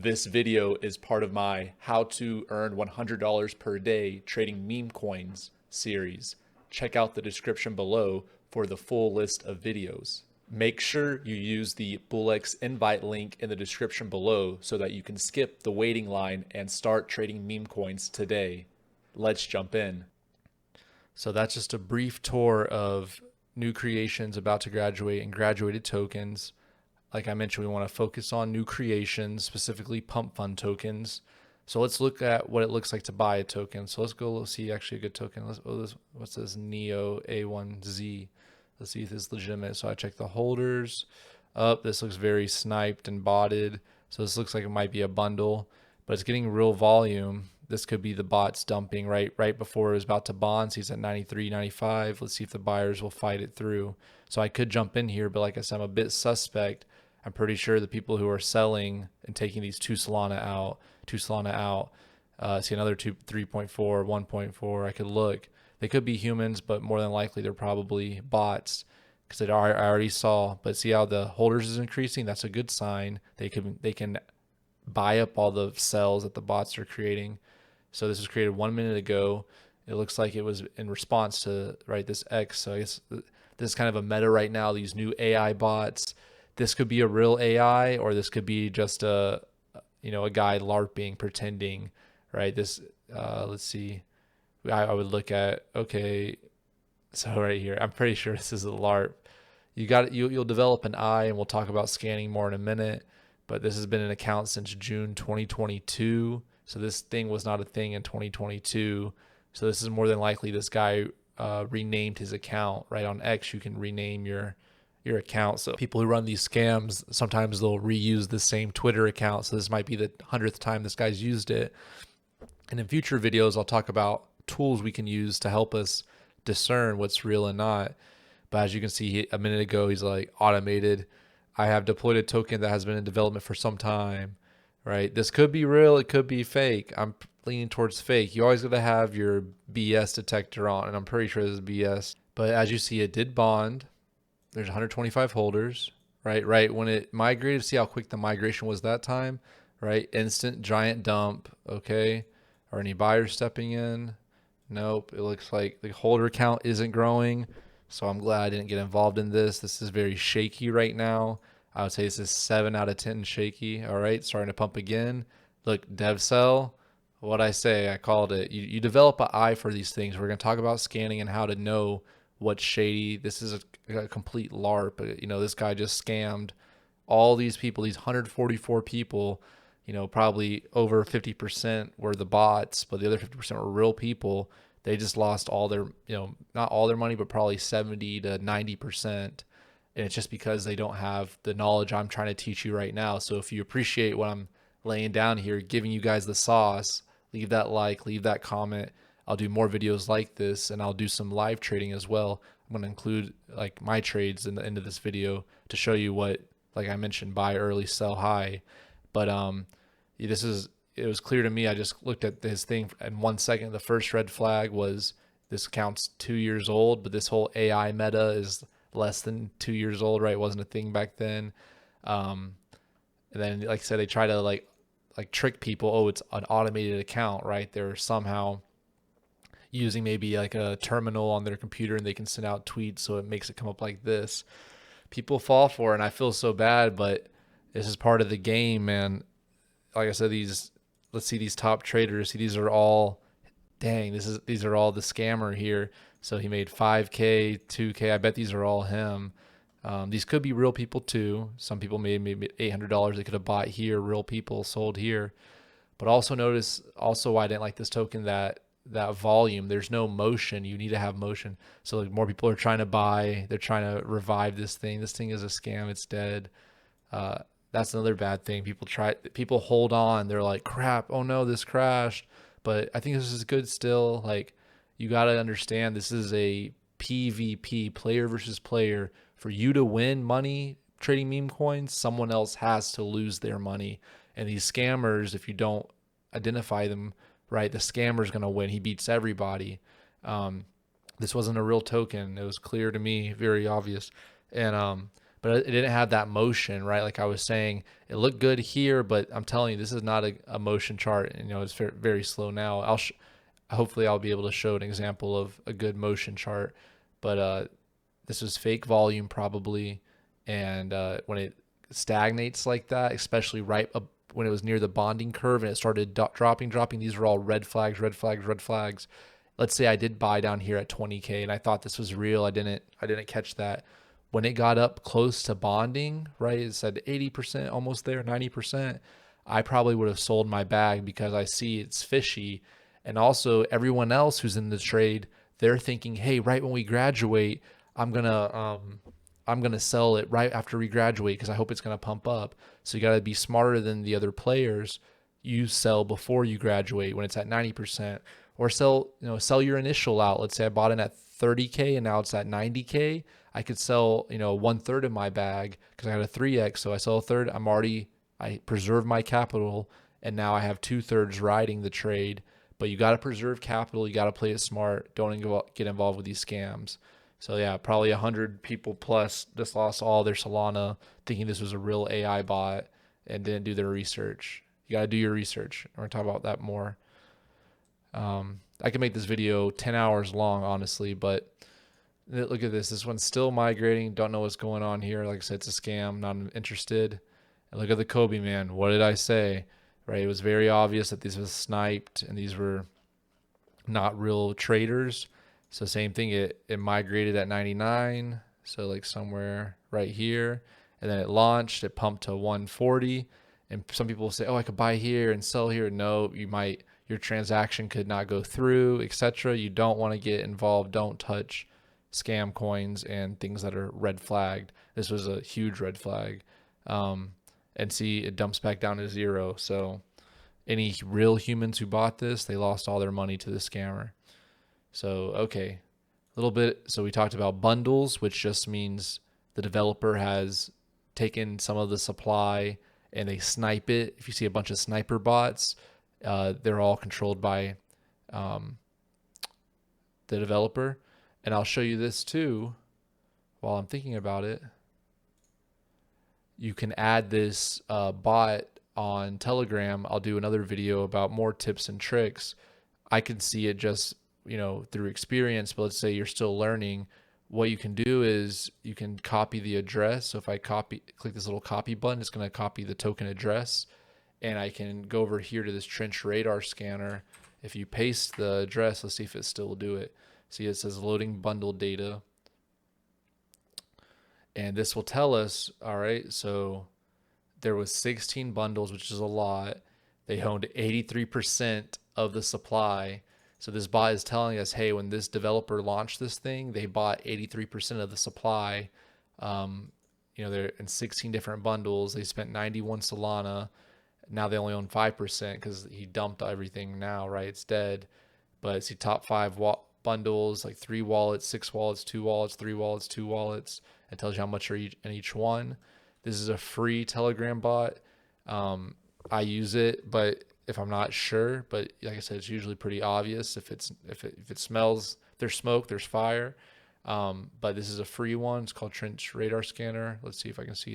This video is part of my How to Earn $100 per Day Trading Meme Coins series. Check out the description below for the full list of videos. Make sure you use the BullX invite link in the description below so that you can skip the waiting line and start trading meme coins today. Let's jump in. So that's just a brief tour of new creations about to graduate and graduated tokens. Like I mentioned, we want to focus on new creations, specifically pump fund tokens. So let's look at what it looks like to buy a token. So let's go see actually a good token. What's this Neo A1Z? Let's see if this is legitimate. So I check the holders. This looks very sniped and botted. So this looks like it might be a bundle, but it's getting real volume. This could be the bots dumping right before it was about to bond. So he's at 93, 95. Let's see if the buyers will fight it through. So I could jump in here, but like I said, I'm a bit suspect. I'm pretty sure the people who are selling and taking these two Solana out, see another 3.4, 1.4. I could look. They could be humans, but more than likely they're probably bots because I already saw. But see how the holders is increasing? That's a good sign. They can buy up all the cells that the bots are creating. So this was created 1 minute ago. It looks like it was in response to this X. So I guess this is kind of a meta right now. These new AI bots. This could be a real AI, or this could be just a guy LARPing, pretending, right? This, let's see. I would look at, okay, so right here, I'm pretty sure this is a LARP. You'll develop an eye, and we'll talk about scanning more in a minute. But this has been an account since June 2022. So this thing was not a thing in 2022. So this is more than likely this guy renamed his account, right? On X, you can rename your account. So people who run these scams, sometimes they'll reuse the same Twitter account. So this might be the 100th time this guy's used it. And in future videos, I'll talk about tools we can use to help us discern what's real and not. But as you can see, a minute ago, he's like, automated. I have deployed a token that has been in development for some time, right? This could be real. It could be fake. I'm leaning towards fake. You always got to have your BS detector on, and I'm pretty sure this is BS. But as you see, it did bond. There's 125 holders, right? When it migrated, see how quick the migration was that time, right? Instant giant dump, okay? Are any buyers stepping in? Nope. It looks like the holder count isn't growing, so I'm glad I didn't get involved in this. This is very shaky right now. I would say this is 7 out of 10 shaky. All right, starting to pump again. Look, dev cell, what I say, I called it. You develop an eye for these things. We're going to talk about scanning and how to know what's shady. This is a complete LARP. This guy just scammed all these people, these 144 people. Probably over 50% were the bots, but the other 50% were real people. They just lost all their, not all their money, but probably 70 to 90%. And it's just because they don't have the knowledge I'm trying to teach you right now. So if you appreciate what I'm laying down here, giving you guys the sauce, leave that like, leave that comment. I'll do more videos like this, and I'll do some live trading as well. I'm going to include like my trades in the end of this video to show you what, like I mentioned, buy early, sell high. But it was clear to me. I just looked at his thing in 1 second. The first red flag was this account's 2 years old, but this whole AI meta is less than 2 years old, right? It wasn't a thing back then. And then, like I said, they try to like trick people. Oh, it's an automated account, right? They're somehow using maybe like a terminal on their computer, and they can send out tweets, so it makes it come up like this. People fall for it, and I feel so bad, but this is part of the game, man. Like I said, let's see these top traders. See, these are all, these are all the scammer here. So he made 5K, 2K. I bet these are all him. These could be real people too. Some people made maybe $800 they could have bought here. Real people sold here. But also notice why I didn't like this token, that volume. There's no motion. You need to have motion. So like more people are trying to buy. They're trying to revive this thing. This thing is a scam. It's dead. That's another bad thing. People hold on. They're like, crap. Oh no, this crashed. But I think this is good still. Like, you got to understand, this is a PvP, player versus player. For you to win money trading meme coins, someone else has to lose their money. And these scammers, if you don't identify them right, the scammer's going to win. He beats everybody. This wasn't a real token. It was clear to me, very obvious. And but it didn't have that motion, right? Like I was saying, it looked good here, but I'm telling you, this is not a motion chart. And, you know, it's very, very slow now. Hopefully I'll be able to show an example of a good motion chart, but this was fake volume probably. And when it stagnates like that, especially right up when it was near the bonding curve and it started dropping, these were all red flags, red flags, red flags. Let's say I did buy down here at 20K and I thought this was real. I didn't catch that. When it got up close to bonding, right? It said 80%, almost there, 90%. I probably would have sold my bag because I see it's fishy. And also everyone else who's in the trade, they're thinking, hey, right when we graduate, I'm gonna sell it right after we graduate because I hope it's gonna pump up. So you gotta be smarter than the other players. You sell before you graduate when it's at 90%, or sell your initial out. Let's say I bought in at 30K and now it's at 90K. I could sell, 1/3 of my bag because I had a 3x. So I sell a third. I preserve my capital, and now I have 2/3 riding the trade. But you got to preserve capital. You got to play it smart. Don't get involved with these scams. So yeah, probably 100 people plus just lost all their Solana thinking this was a real AI bot and didn't do their research. You got to do your research. We're going to talk about that more. I can make this video 10 hours long, honestly, but look at this. This one's still migrating. Don't know what's going on here. Like I said, it's a scam. Not interested. And look at the Kobe, man. What did I say? Right? It was very obvious that these was sniped and these were not real traders. So same thing, it migrated at 99, so like somewhere right here, and then it launched, it pumped to 140, and some people will say, oh, I could buy here and sell here. No, your transaction could not go through, etc. You don't want to get involved. Don't touch scam coins and things that are red flagged. This was a huge red flag. And see, it dumps back down to 0. So any real humans who bought this, they lost all their money to the scammer. So, okay, a little bit. So we talked about bundles, which just means the developer has taken some of the supply and they snipe it. If you see a bunch of sniper bots, they're all controlled by the developer. And I'll show you this too while I'm thinking about it. You can add this bot on Telegram. I'll do another video about more tips and tricks. I can see it just through experience, but let's say you're still learning. What you can do is you can copy the address. So if I click this little copy button, it's going to copy the token address, and I can go over here to this trench radar scanner. If you paste the address, let's see if it still will do it. See, it says loading bundle data, and this will tell us, all right, so there was 16 bundles, which is a lot. They owned 83% of the supply. So this bot is telling us, hey, when this developer launched this thing, they bought 83% of the supply. They're in 16 different bundles. They spent 91 Solana. Now they only own 5% because he dumped everything now, right? It's dead. But see, top 5 bundles, like 3 wallets, 6 wallets, 2 wallets, 3 wallets, 2 wallets. It tells you how much are in each one. This is a free Telegram bot. I use it, but if I'm not sure, but like I said, it's usually pretty obvious if it smells, there's smoke, there's fire. But this is a free one. It's called Trench Radar Scanner. Let's see if I can see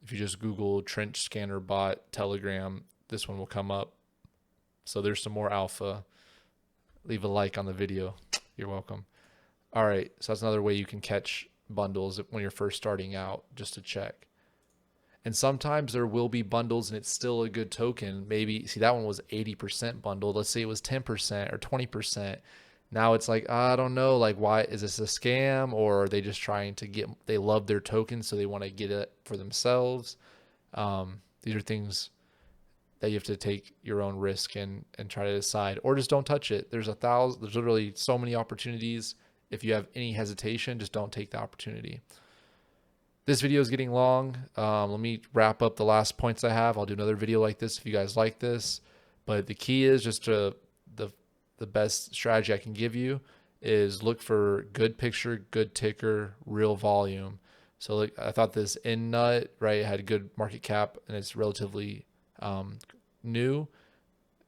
if you just Google Trench Scanner bot Telegram, this one will come up. So there's some more alpha. Leave a like on the video. You're welcome. All right, so that's another way you can catch bundles when you're first starting out, just to check. And sometimes there will be bundles and it's still a good token. Maybe, see, that one was 80% bundled. Let's say it was 10% or 20%. Now it's like, I don't know, like, why is this a scam, or are they just trying to they love their token, so they want to get it for themselves? These are things that you have to take your own risk and try to decide, or just don't touch it. There's literally so many opportunities. If you have any hesitation, just don't take the opportunity. This video is getting long. Let me wrap up the last points I have. I'll do another video like this if you guys like this. But the key is just the best strategy I can give you is look for good picture, good ticker, real volume. So like, I thought this nut, right, had good market cap and it's relatively new.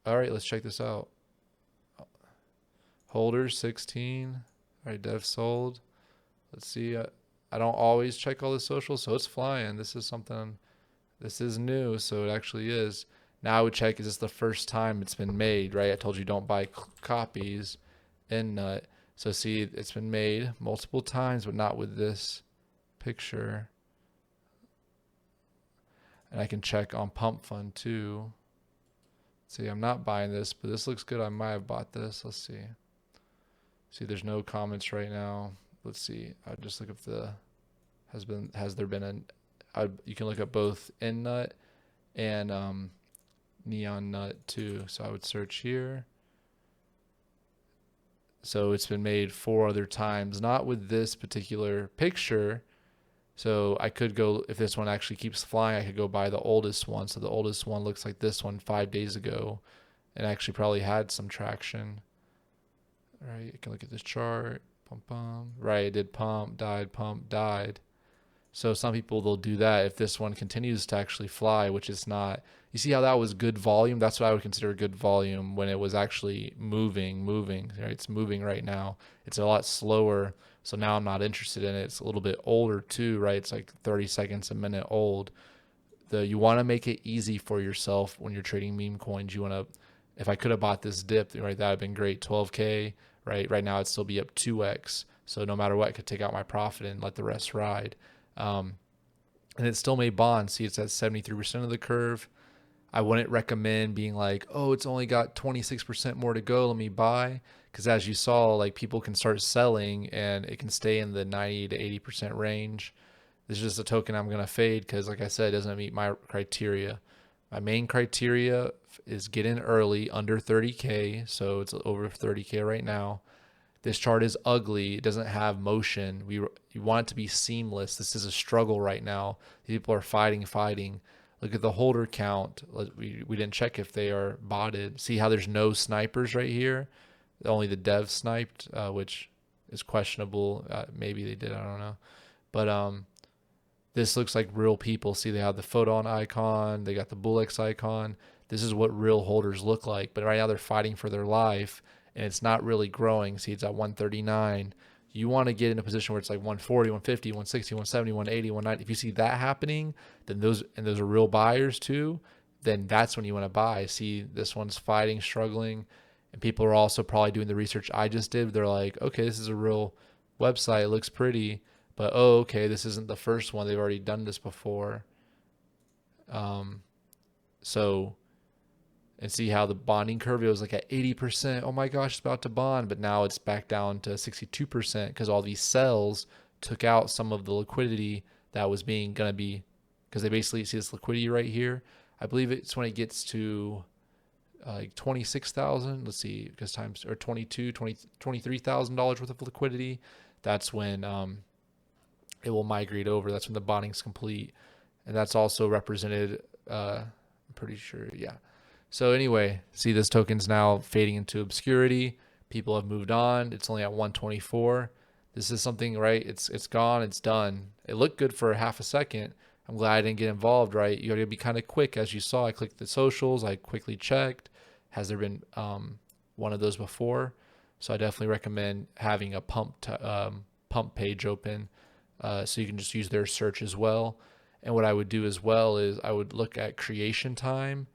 All right, let's check this out. Holders 16. All right, dev sold. Let's see. I don't always check all the socials, so it's flying. This is something, this is new, so it actually is. Now I would check, is this the first time it's been made, right? I told you don't buy copies in Nut. So see, it's been made multiple times, but not with this picture. And I can check on Pump Fund too. See, I'm not buying this, but this looks good. I might have bought this. Let's see. See, there's no comments right now. Let's see. I'll just look if has there been you can look up both in Nut and Neon Nut too. So I would search here. So it's been made 4 other times, not with this particular picture. So I could go, if this one actually keeps flying, I could go buy the oldest one. So the oldest one looks like this one 5 days ago and actually probably had some traction. All right, you can look at this chart. Pump, pump. Right, it did pump, died. So some people, they'll do that if this one continues to actually fly, which is not. You see how that was good volume? That's what I would consider good volume when it was actually moving, right? It's moving right now. It's a lot slower. So now I'm not interested in it. It's a little bit older too, right? It's like 30 seconds a minute old. You want to make it easy for yourself when you're trading meme coins. You want to, if I could have bought this dip, right, that would have been great. 12K, right? Right now it'd still be up 2x. So no matter what, I could take out my profit and let the rest ride. And it still made bonds. See, it's at 73% of the curve. I wouldn't recommend being like, oh, it's only got 26% more to go, let me buy. Because as you saw, like people can start selling and it can stay in the 90 to 80% range. This is just a token I'm going to fade because, like I said, it doesn't meet my criteria. My main criteria is get in early, under 30K. So it's over 30K right now. This chart is ugly. It doesn't have motion. You want it to be seamless. This is a struggle right now. People are fighting. Look at the holder count. We didn't check if they are botted. See how there's no snipers right here? Only the dev sniped, which is questionable. Maybe they did. I don't know. But this looks like real people. See, they have the photon icon. They got the Bullx icon. This is what real holders look like. But right now they're fighting for their life. And it's not really growing. See, it's at 139. You want to get in a position where it's like 140, 150, 160, 170, 180, 190. If you see that happening, then those are real buyers too, then that's when you want to buy. See, this one's fighting, struggling, and people are also probably doing the research I just did. They're like, okay, this is a real website. It looks pretty, but oh, okay, this isn't the first one. They've already done this before. So, and see how the bonding curve, it was like at 80%. Oh my gosh, it's about to bond. But now it's back down to 62% because all these cells took out some of the liquidity that was going to be, because they basically see this liquidity right here. I believe it's when it gets to like 26,000. Let's see, because times, or $23,000 worth of liquidity. That's when it will migrate over. That's when the bonding's complete. And that's also represented, I'm pretty sure, yeah. So anyway, see, this token's now fading into obscurity. People have moved on. It's only at 124. This is something, right? It's gone. It's done. It looked good for half a second. I'm glad I didn't get involved, right? You got to be kind of quick. As you saw, I clicked the socials. I quickly checked. Has there been one of those before? So I definitely recommend having a pump page open so you can just use their search as well. And what I would do as well is I would look at creation time.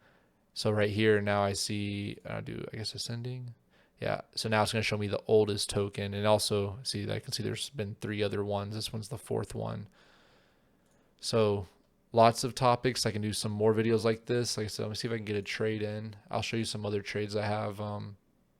So right here, now I see, I guess ascending. Yeah, so now it's going to show me the oldest token. And also, see, I can see there's been 3 other ones. This one's the 4th one. So lots of topics. I can do some more videos like this. Like I said, let me see if I can get a trade in. I'll show you some other trades I have